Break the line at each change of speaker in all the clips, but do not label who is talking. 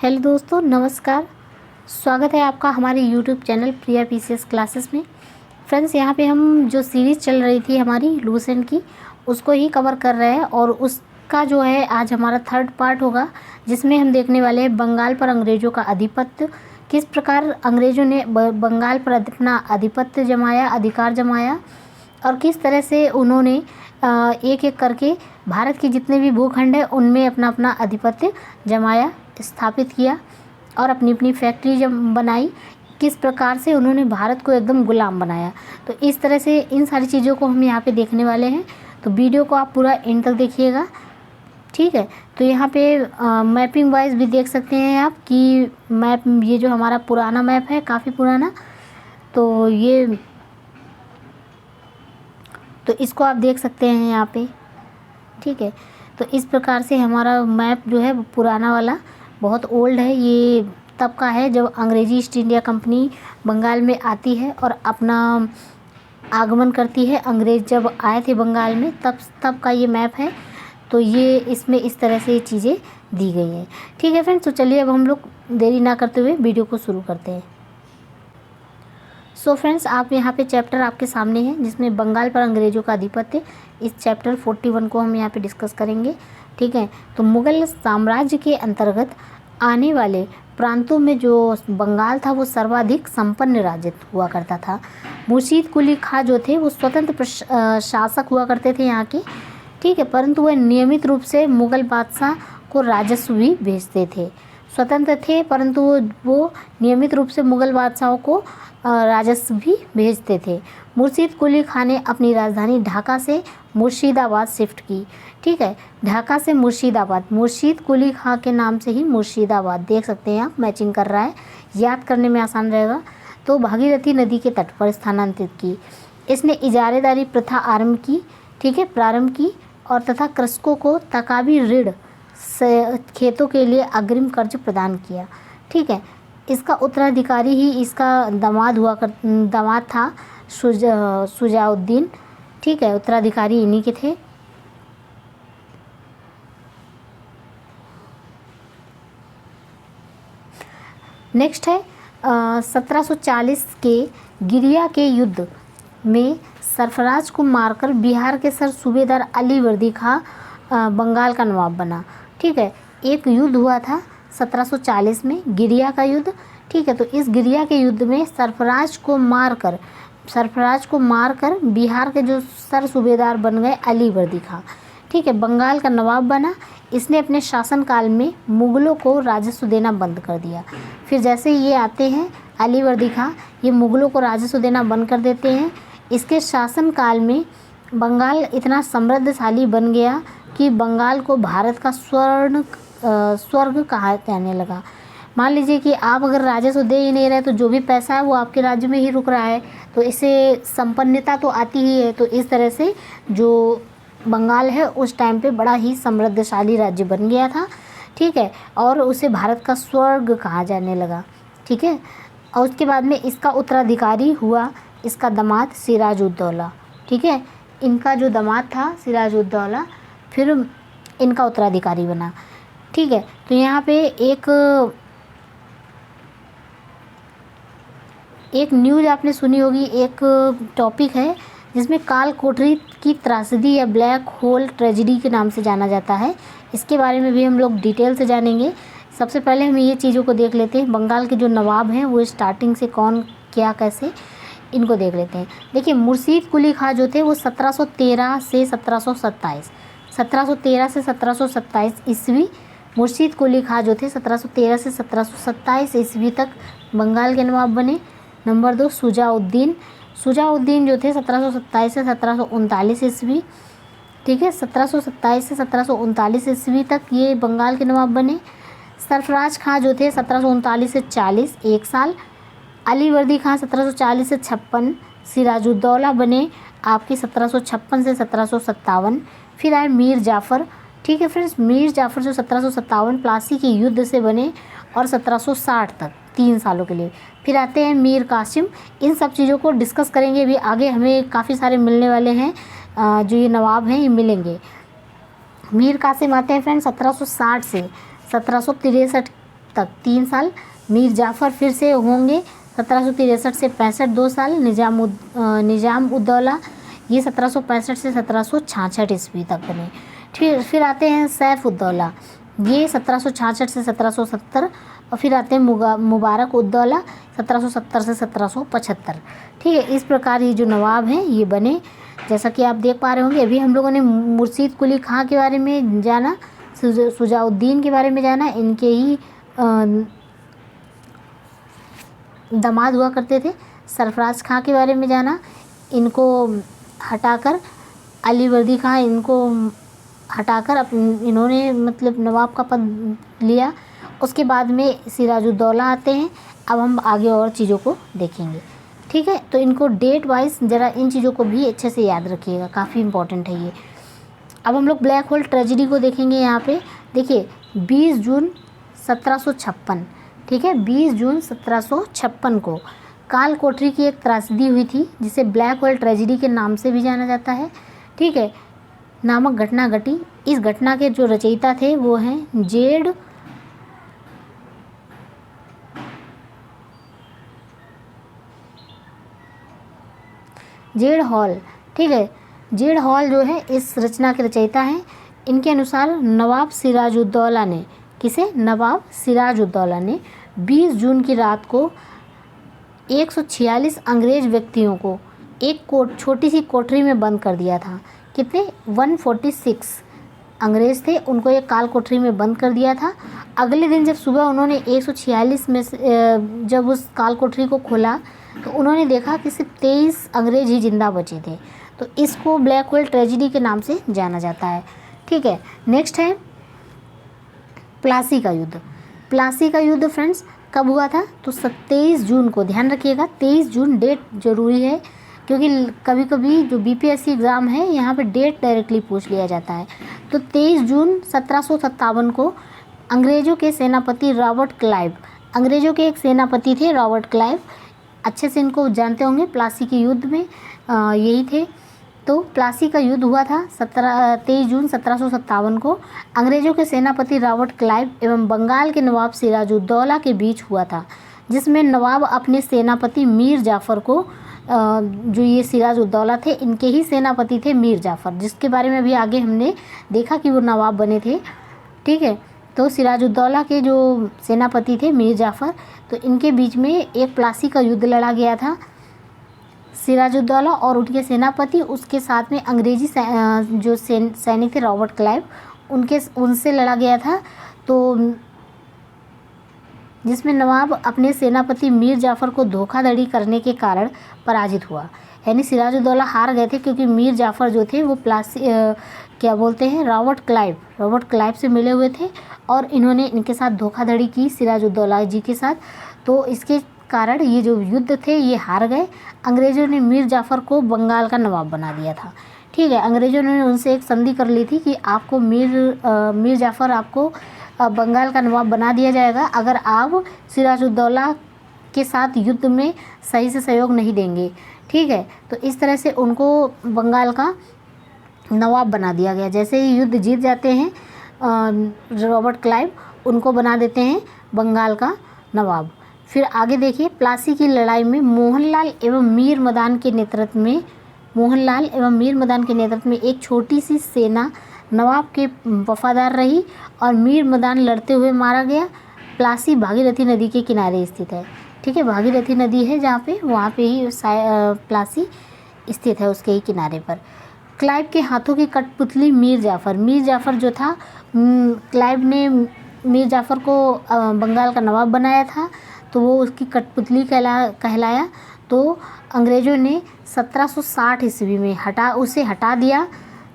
Hello दोस्तों, नमस्कार। स्वागत है आपका हमारे यूट्यूब चैनल प्रिया पीसीएस क्लासेस में। फ्रेंड्स, यहाँ पे हम जो सीरीज़ चल रही थी हमारी लूसेंट की, उसको ही कवर कर रहे हैं और उसका जो है आज हमारा थर्ड पार्ट होगा, जिसमें हम देखने वाले हैं बंगाल पर अंग्रेज़ों का आधिपत्य। किस प्रकार अंग्रेज़ों ने बंगाल पर अपना आधिपत्य जमाया, अधिकार जमाया और किस तरह से उन्होंने एक एक करके भारत के जितने भी भूखंड हैं उनमें अपना अपना आधिपत्य जमाया, स्थापित किया और अपनी अपनी फैक्ट्री जब बनाई। किस प्रकार से उन्होंने भारत को एकदम गुलाम बनाया। तो इस तरह से इन सारी चीज़ों को हम यहाँ पे देखने वाले हैं। तो वीडियो को आप पूरा एंड तक देखिएगा, ठीक है। तो यहाँ पे मैपिंग वाइज भी देख सकते हैं आप कि मैप, ये जो हमारा पुराना मैप है, काफ़ी पुराना, तो इसको आप देख सकते हैं यहाँ पे, ठीक है। तो इस प्रकार से हमारा मैप जो है पुराना वाला बहुत ओल्ड है। ये तब का है जब अंग्रेज़ी ईस्ट इंडिया कंपनी बंगाल में आती है और अपना आगमन करती है। अंग्रेज़ जब आए थे बंगाल में तब का ये मैप है। तो ये इसमें इस तरह से ये चीज़ें दी गई हैं, ठीक है फ्रेंड्स। तो चलिए अब हम लोग देरी ना करते हुए वीडियो को शुरू करते हैं। सो फ्रेंड्स, आप यहाँ पे चैप्टर आपके सामने है जिसमें बंगाल पर अंग्रेज़ों का आधिपत्य, इस चैप्टर 41 को हम यहाँ पे डिस्कस करेंगे, ठीक है। तो मुग़ल साम्राज्य के अंतर्गत आने वाले प्रांतों में जो बंगाल था वो सर्वाधिक संपन्न राज्य हुआ करता था। मुर्शीद कुली खां जो थे वो स्वतंत्र शासक हुआ करते थे यहाँ के, ठीक है, परंतु वह नियमित रूप से मुग़ल बादशाह को राजस्व भी भेजते थे। स्वतंत्र थे परंतु वो नियमित रूप से मुग़ल बादशाहों को राजस्व भी भेजते थे। मुर्शीद कुली खां ने अपनी राजधानी ढाका से मुर्शिदाबाद शिफ्ट की, ठीक है। ढाका से मुर्शिदाबाद, मुर्शीद कुली खां के नाम से ही मुर्शिदाबाद, देख सकते हैं आप, मैचिंग कर रहा है, याद करने में आसान रहेगा। तो भागीरथी नदी के तट पर स्थानांतरित की। इसने इजारेदारी प्रथा आरंभ की, ठीक है, प्रारंभ की और तथा कृषकों को तकाबी ऋण से खेतों के लिए अग्रिम कर्ज प्रदान किया, ठीक है। इसका उत्तराधिकारी ही इसका दामाद था शुजाउद्दीन, ठीक है, उत्तराधिकारी इन्हीं के थे। नेक्स्ट है 1740 के गिरिया के युद्ध में सरफराज को मारकर बिहार के सर सूबेदार अली वर्दी खां बंगाल का नवाब बना, ठीक है। एक युद्ध हुआ था 1740 में, गिरिया का युद्ध, ठीक है। तो इस गिरिया के युद्ध में सरफराज को मारकर बिहार के जो सर सूबेदार बन गए अली वर्दी खां, ठीक है, बंगाल का नवाब बना। इसने अपने शासनकाल में मुग़लों को राजस्व देना बंद कर दिया। फिर जैसे ये आते हैं अली वर्दी खां, ये मुग़लों को राजस्व देना बंद कर देते हैं। इसके शासनकाल में बंगाल इतना समृद्धशाली बन गया कि बंगाल को भारत का स्वर्ग कहा जाने लगा। मान लीजिए कि आप अगर राजस्व दे ही नहीं रहे तो जो भी पैसा है वो आपके राज्य में ही रुक रहा है, तो इससे संपन्नता तो आती ही है। तो इस तरह से जो बंगाल है उस टाइम पे बड़ा ही समृद्धशाली राज्य बन गया था, ठीक है, और उसे भारत का स्वर्ग कहा जाने लगा, ठीक है। और उसके बाद में इसका उत्तराधिकारी हुआ इसका दामाद सिराजुद्दौला, ठीक है। इनका जो दामाद था सिराजुद्दौला फिर इनका उत्तराधिकारी बना, ठीक है। तो यहाँ पे एक न्यूज़ आपने सुनी होगी, एक टॉपिक है जिसमें काल कोठरी की त्रासदी या ब्लैक होल ट्रेजेडी के नाम से जाना जाता है। इसके बारे में भी हम लोग डिटेल से जानेंगे। सबसे पहले हम ये चीज़ों को देख लेते हैं, बंगाल के जो नवाब हैं वो स्टार्टिंग से कौन क्या कैसे, इनको देख लेते हैं। देखिए, मुर्शीद कुली खां जो थे वो 1713 से 1727 ईस्वी, मुर्शीद कुली खां जो थे 1713 से 1727 ईस्वी तक बंगाल के नवाब बने। नंबर 2, शुजाउद्दीन जो थे 1727 से 1739 ईस्वी, ठीक है, 1727 से 1739 ईस्वी तक ये बंगाल के नवाब बने। सरफराज खां जो थे 1739 से 40, 1 साल। अली वर्दी खां 1740 से 56। सिराजुद्दौला बने आपके 1756 से 1757। फिर आए मीर जाफ़र, ठीक है फ्रेंड्स, मीर जाफ़र जो 1757 प्लासी के युद्ध से बने और 1760 तक 3 सालों के लिए। फिर आते हैं मीर कासिम। इन सब चीज़ों को डिस्कस करेंगे अभी आगे, हमें काफ़ी सारे मिलने वाले हैं, जो ये नवाब हैं ये मिलेंगे। मीर कासिम आते हैं फ्रेंड्स 1760 से 1763 तक 3 साल। मीर जाफ़र फिर से होंगे 1763 से 65 2 साल। निज़ाम उद्दौला ये 1765 से 1766 ईस्वी तक बने। फिर आते हैं सैफ उद्दौला, ये 1766 से 1770। और फिर आते हैं मुबारक उद्दौला 1770 से 1775। ठीक है, इस प्रकार ये जो नवाब हैं ये बने। जैसा कि आप देख पा रहे होंगे, अभी हम लोगों ने मुर्शीद कुली खां के बारे में जाना, सुजाउद्दीन के बारे में जाना, इनके ही दामाद हुआ करते थे। सरफराज खां के बारे में जाना, इनको हटाकर अलीवर्दी खां, इनको हटाकर इन्होंने मतलब नवाब का पद लिया। उसके बाद में सिराजुद्दौला आते हैं। अब हम आगे और चीज़ों को देखेंगे। ठीक है, तो इनको डेट वाइज ज़रा इन चीज़ों को भी अच्छे से याद रखिएगा, काफ़ी इंपॉर्टेंट है ये। अब हम लोग ब्लैक होल ट्रेजेडी को देखेंगे। यहाँ पे देखिए 20 जून 1756, ठीक है, 20 जून 1756 को काल कोठरी की एक त्रासदी हुई थी, जिसे ब्लैक होल ट्रेजेडी के नाम से भी जाना जाता है। ठीक है, नामक घटना घटी। इस घटना के जो रचयिता थे वो हैं जेड हॉल। ठीक है, जेड हॉल जो है इस रचना के रचयिता हैं। इनके अनुसार नवाब सिराजुद्दौला ने, किसे, नवाब सिराजुद्दौला ने 20 जून की रात को 146 अंग्रेज व्यक्तियों को एक छोटी सी कोठरी में बंद कर दिया था। कितने, 146 अंग्रेज थे, उनको एक काल कोठरी में बंद कर दिया था। अगले दिन जब सुबह उन्होंने 146 में से जब उस काल कोठरी को खोला तो उन्होंने देखा कि सिर्फ 23 अंग्रेज ही जिंदा बचे थे। तो इसको ब्लैक होल ट्रेजेडी के नाम से जाना जाता है। ठीक है, नेक्स्ट है प्लासी का युद्ध। प्लासी का युद्ध फ्रेंड्स कब हुआ था, तो 23 जून को, ध्यान रखिएगा 23 जून डेट जरूरी है, क्योंकि कभी कभी जो बीपीएससी एग्ज़ाम है यहाँ पे डेट डायरेक्टली पूछ लिया जाता है। तो 23 जून 1757 को अंग्रेज़ों के सेनापति रॉबर्ट क्लाइव, अंग्रेज़ों के एक सेनापति थे रॉबर्ट क्लाइव, अच्छे से इनको जानते होंगे, प्लासी के युद्ध में यही थे। तो प्लासी का युद्ध हुआ था 23 जून 1757 को अंग्रेज़ों के सेनापति रॉबर्ट क्लाइव एवं बंगाल के नवाब सिराजुद्दौला के बीच हुआ था, जिसमें नवाब अपने सेनापति मीर जाफ़र को, जो ये सिराजुद्दौला थे इनके ही सेनापति थे मीर जाफ़र, जिसके बारे में भी आगे हमने देखा कि वो नवाब बने थे। ठीक है, तो सिराजुद्दौला के जो सेनापति थे मीर जाफ़र, तो इनके बीच में एक प्लासी का युद्ध लड़ा गया था। सिराजुद्दौला और उनके सेनापति, उसके साथ में अंग्रेजी जो सैनिक थे रॉबर्ट क्लाइव, उनसे लड़ा गया था। तो जिसमें नवाब अपने सेनापति मीर जाफ़र को धोखाधड़ी करने के कारण पराजित हुआ। यानी सिराजुद्दौला हार गए थे, क्योंकि मीर जाफ़र जो थे वो क्या बोलते हैं, रॉबर्ट क्लाइव से मिले हुए थे और इन्होंने इनके साथ धोखाधड़ी की सिराजुद्दौला जी के साथ। तो इसके कारण ये जो युद्ध थे ये हार गए। अंग्रेज़ों ने मीर जाफ़र को बंगाल का नवाब बना दिया था। ठीक है, अंग्रेज़ों ने उनसे एक संधि कर ली थी कि आपको मीर जाफ़र आपको बंगाल का नवाब बना दिया जाएगा अगर आप सिराजुद्दौला के साथ युद्ध में सही से सहयोग नहीं देंगे। ठीक है, तो इस तरह से उनको बंगाल का नवाब बना दिया गया। जैसे ही युद्ध जीत जाते हैं रॉबर्ट क्लाइव, उनको बना देते हैं बंगाल का नवाब। फिर आगे देखिए, प्लासी की लड़ाई में मोहनलाल एवं मीर मदान के नेतृत्व में एक छोटी सी सेना नवाब के वफादार रही और मीर मदान लड़ते हुए मारा गया। प्लासी भागीरथी नदी के किनारे स्थित है। ठीक है, भागीरथी नदी है जहाँ पे, वहाँ पे ही प्लासी स्थित है, उसके ही किनारे पर। क्लाइव के हाथों की कठपुतली मीर जाफ़र जो था, क्लाइव ने मीर जाफ़र को बंगाल का नवाब बनाया था, तो वो उसकी कठपुतली कहलाया। तो अंग्रेज़ों ने 1760 ईस्वी में उसे हटा दिया।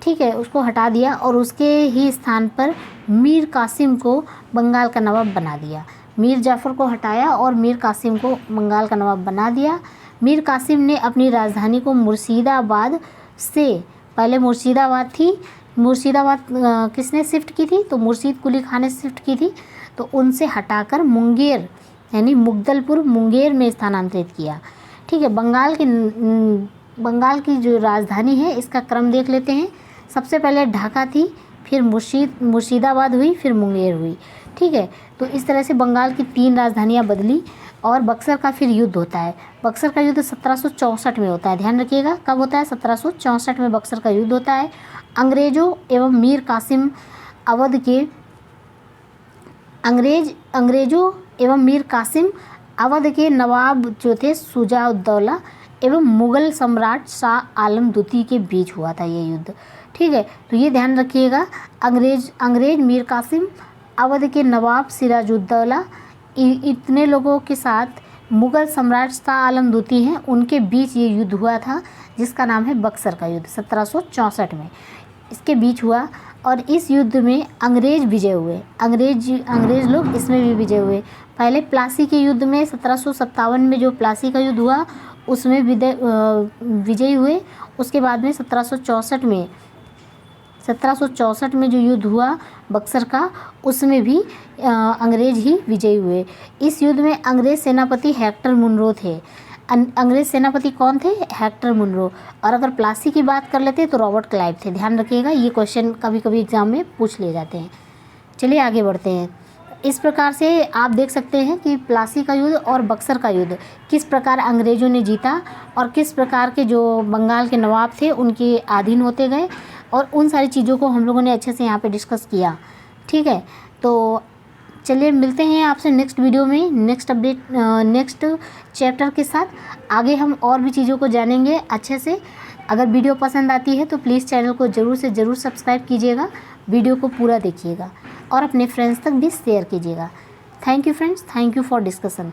ठीक है, उसको हटा दिया और उसके ही स्थान पर मीर कासिम को बंगाल का नवाब बना दिया। मीर जाफ़र को हटाया और मीर कासिम को बंगाल का नवाब बना दिया। मीर कासिम ने अपनी राजधानी को मुर्शिदाबाद से, पहले मुर्शिदाबाद थी, मुर्शिदाबाद किसने शिफ्ट की थी, तो मुर्शीद कुली खान ने शिफ्ट की थी, तो उनसे हटाकर मुंगेर यानी मुगदलपुर मुंगेर में स्थानांतरित किया। ठीक है, बंगाल की जो राजधानी है इसका क्रम देख लेते हैं। सबसे पहले ढाका थी, फिर मुर्शिदाबाद हुई, फिर मुंगेर हुई। ठीक है। तो इस तरह से बंगाल की 3 राजधानियाँ बदली और बक्सर का फिर युद्ध होता है। बक्सर का युद्ध 1764 में होता है, ध्यान रखिएगा कब होता है, 1764 में बक्सर का युद्ध होता है। अंग्रेज़ों एवं मीर कासिम अवध के अंग्रेज़ों एवं मीर कासिम अवध के नवाब जो थे शुजा-उद-दौला एवं मुग़ल सम्राट शाह आलम द्वितीय के बीच हुआ था ये युद्ध, ठीक है। तो ये ध्यान रखिएगा, अंग्रेज मीर कासिम अवध के नवाब सिराजुद्दौला इतने लोगों के साथ मुग़ल सम्राट शाह आलम द्वितीय हैं, उनके बीच ये युद्ध हुआ था जिसका नाम है बक्सर का युद्ध, 1764 में इसके बीच हुआ। और इस युद्ध में अंग्रेज विजय हुए, अंग्रेज लोग इसमें भी विजय हुए। पहले प्लासी के युद्ध में 1757 में जो प्लासी का युद्ध हुआ उसमें विजयी हुए। उसके बाद में 1764 में जो युद्ध हुआ बक्सर का, उसमें भी अंग्रेज ही विजयी हुए। इस युद्ध में अंग्रेज सेनापति हेक्टर मुनरो थे। अंग्रेज सेनापति कौन थे? Hector Munro. और अगर प्लासी की बात कर लेते तो रॉबर्ट क्लाइव थे। ध्यान रखिएगा, ये क्वेश्चन कभी कभी एग्जाम में पूछ लिए जाते हैं। चलिए आगे बढ़ते हैं। इस प्रकार से आप देख सकते हैं कि प्लासी का युद्ध और बक्सर का युद्ध किस प्रकार अंग्रेज़ों ने जीता और किस प्रकार के जो बंगाल के नवाब थे उनके अधीन होते गए, और उन सारी चीज़ों को हम लोगों ने अच्छे से यहाँ पे डिस्कस किया, ठीक है। तो चलिए मिलते हैं आपसे नेक्स्ट वीडियो में नेक्स्ट चैप्टर के साथ। आगे हम और भी चीज़ों को जानेंगे अच्छे से। अगर वीडियो पसंद आती है तो प्लीज़ चैनल को ज़रूर से ज़रूर सब्सक्राइब कीजिएगा, वीडियो को पूरा देखिएगा और अपने फ्रेंड्स तक भी शेयर कीजिएगा। Thank you friends, thank you for discussion.